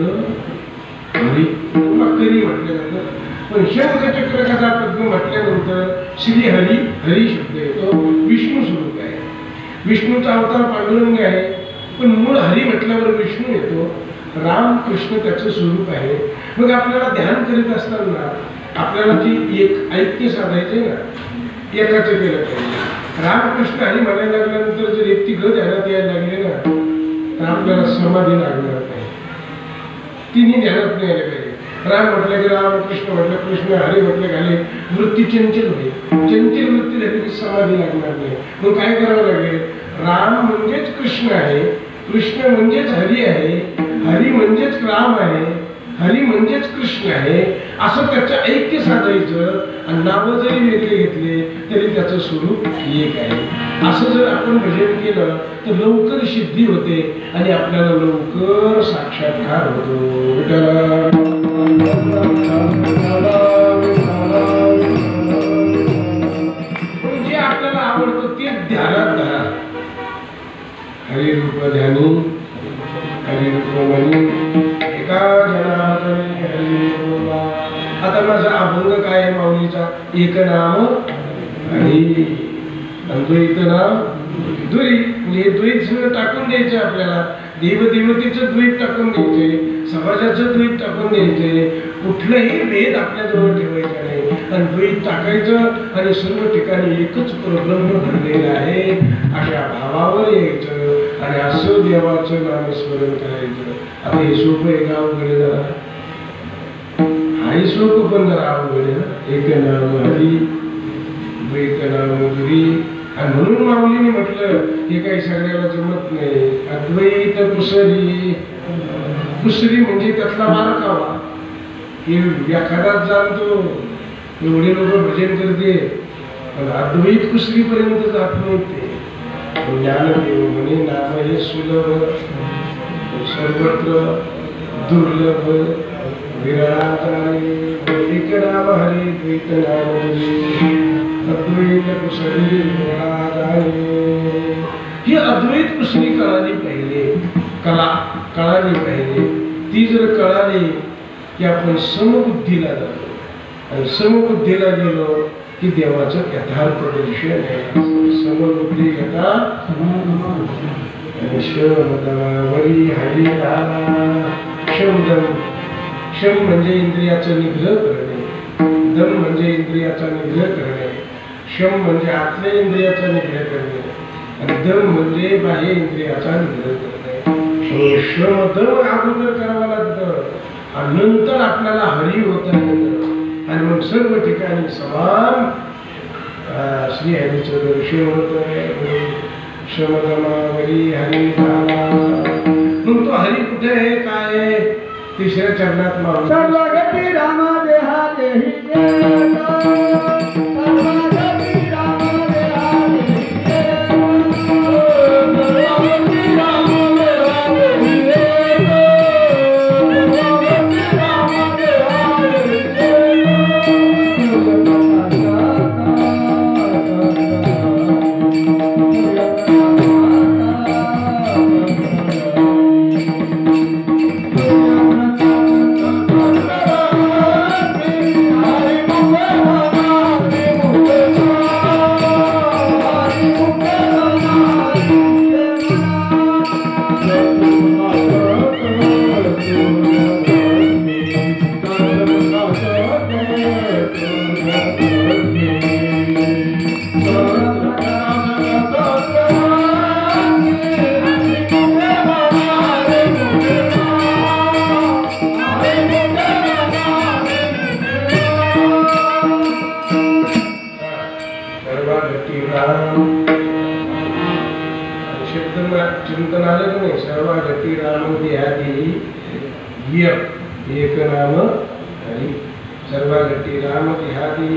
हरी म्हटलं जातं. पण शंख चक्र गदा पद्म म्हटल्यानंतर श्री हरी, हरी शब्द येतो. विष्णू स्वरूप आहे. विष्णूचा अवतार पांडुरंग आहे, पण मूळ हरी म्हटल्यावर विष्णू येतो. राम कृष्ण त्याचं स्वरूप आहे. मग आपल्याला ध्यान करीत असताना आपल्याला जी एक ऐक्य साधायचे ना, एकाचं केलं पाहिजे. रामकृष्ण हरी म्हणायला लागल्यानंतर जर एक तिघं ध्यानात यायला लागले ना, तर आपल्याला समाधी लागणार नाही. तिन्ही ध्यानात नाही यायला पाहिजे. राम म्हटलं की राम, कृष्ण म्हटलं कृष्ण, हरी म्हटलं की हरी. वृत्ती चंचल होईल. चंचल वृत्ती झाली की समाधी लागणार नाही. मग काय करावं लागेल? राम म्हणजेच कृष्ण आहे, कृष्ण म्हणजेच हरी आहे, हरी म्हणजेच राम आहे, हरी म्हणजेच कृष्ण आहे, असं त्याचं ऐक्य साधायचं. आणि नावं जरी वेगळे घेतले तरी त्याचं स्वरूप एक आहे. असं जर आपण भजन केलं तर लवकर सिद्धी होते आणि आपल्याला लवकर साक्षात्कार होतो. जे आपल्याला आवडतं ते ध्यानात धरा. हरी रूप ध्यानी, हरी रूप मनी, एका जनार्दन आता माझा अभंग काय आहे माऊलीचा? एक नाम हरी, द्वैत नाम द्वैत. म्हणजे हे द्वैत सगळं टाकून द्यायचं आपल्याला. देवदेवतेचं द्वैत टाकून द्यायचंय, समाजाचं द्वैत टाकून द्यायचंय. कुठलंही भेद आपल्याजवळ ठेवायचा नाही आणि द्वैत टाकायचं आणि सर्व ठिकाणी एकच परब्रह्म भरलेलं आहे अशा भावावर यायचं आणि असं देवाचं नामस्मरण करायचं. आता हे सोपं आहे का अवघड आहे? जरा हाही सोपं पण जरा अवघड आहे. एक नाम हरी, द्वैत नाम गुरी. आणि म्हणून माऊलीने म्हटलं हे काही सगळ्याला जमत नाही. अद्वैत कुसरी, कुसरी म्हणजे त्यातला बारकावा. हे व्याखानात जाणतो, एवढे लोक भजन करते पण अद्वैत कुसरीपर्यंत जात नाही. ते ज्ञानदेव म्हणे नाम हे सुलभ सर्वत्र दुर्लभ विरळात एक नाम हरी द्वैत नाम अद्वैत कुसरी. ही अद्वैत कुसरी कळाली पाहिजे, कळाली पाहिजे. ती जर कळाली की आपण समबुद्धीला जातो आणि समबुद्धीला गेलो की देवाचं यथार्थ दर्शन आहे. समबुद्धी यथा शमदमावरी हरी रामा. शमदम, शम म्हणजे इंद्रियाचा निग्रह करणे, दम म्हणजे इंद्रियाचा निग्रह करणे, शम म्हणजे आतल्या इंद्रियाचा निग्रह करणे आणि दम म्हणजे बाह्य इंद्रियाचा निग्रह करणे. श्रम दम अगोदर करावा लागतं आणि नंतर आपल्याला हरी होता येतं आणि मग सर्व ठिकाणी समान श्रीहरीचं दर्शन होतं. श्रमदमावरी हरी रामा. मग तो हरी कुठे आहे, काय आहे? तिसऱ्या चरणात मावली सर्वगती राम देहा देही देता, सर्वगती राम देहा देही देता, सर्वगती राम देहा देही देता, सर्वगती राम देहा चिंतन आलं की नाही? सर्वागती राम देहादी एक नाम हरी. सर्वागती राम देहादी.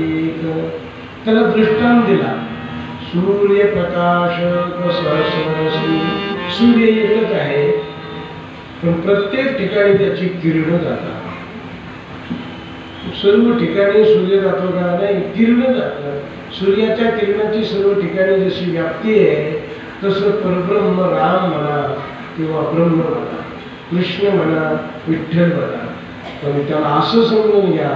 त्याला दृष्टांत दिला. सूर्यप्रकाश सहस्रशी. सूर्य एकच आहे पण प्रत्येक ठिकाणी त्याची किरण जातात. सर्व ठिकाणी सूर्य जातो का? नाही, किरण जातात. सूर्याच्या किरणाची सर्व ठिकाणी जशी व्याप्ती आहे तसं परब्रह्म राम म्हणा किंवा ब्रह्म म्हणा, कृष्ण म्हणा, विठ्ठल म्हणा, पण त्याला असं समजून घ्या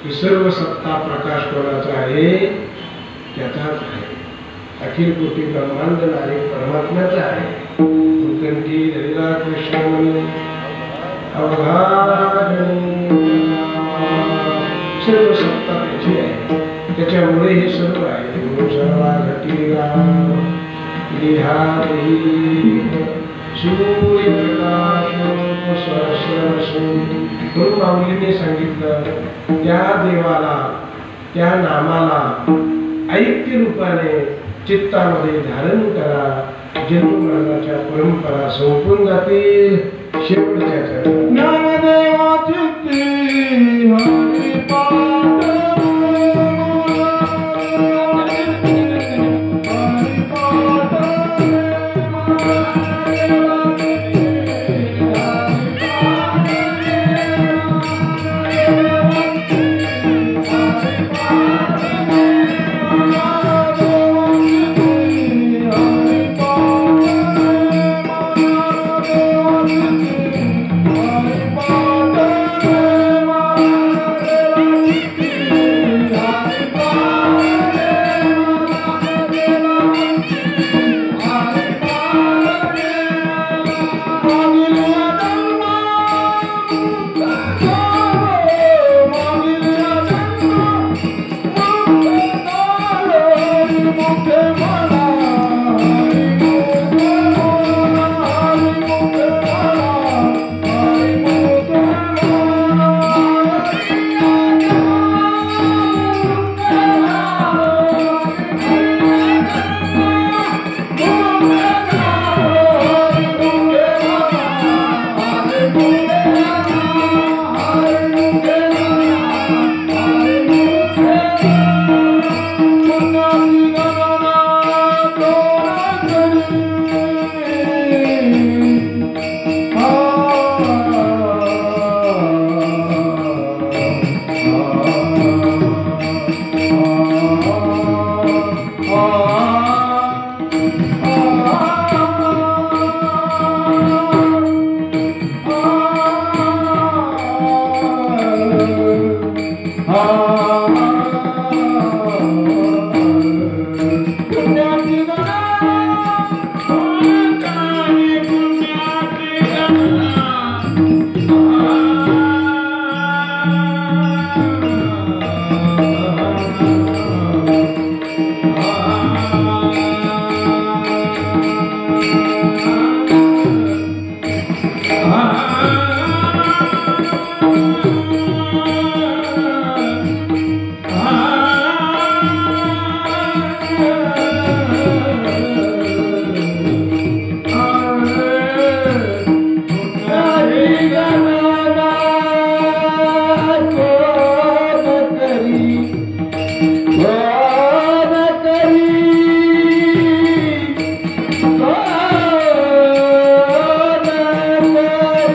की सर्व सत्ता प्रकाश कोणाचा आहे? त्याचाच आहे. अखिल कोटी ब्रह्मांड नायक परमात्म्याचा आहे. कंठी धरिला कृष्ण म्हणे अवघागणी. सर्व सत्ता त्याची आहे, त्याच्यामुळे हे सर्व आहे. सर्वाघटी राम देहादेही सूर्यप्रकाश सहस्रशी. म्हणून माऊलीने सांगितलं त्या देवाला, त्या नामाला ऐक्य रूपाने चित्तामध्ये धारण करा. जन्म मरणाच्या परंपरा संपून जातील. शेवटच्या चरणात ज्ञानदेवाची हरी पाठ Bye.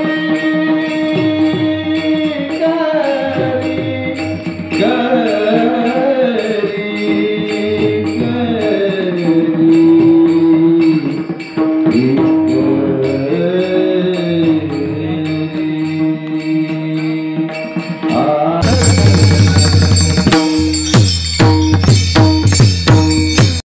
रे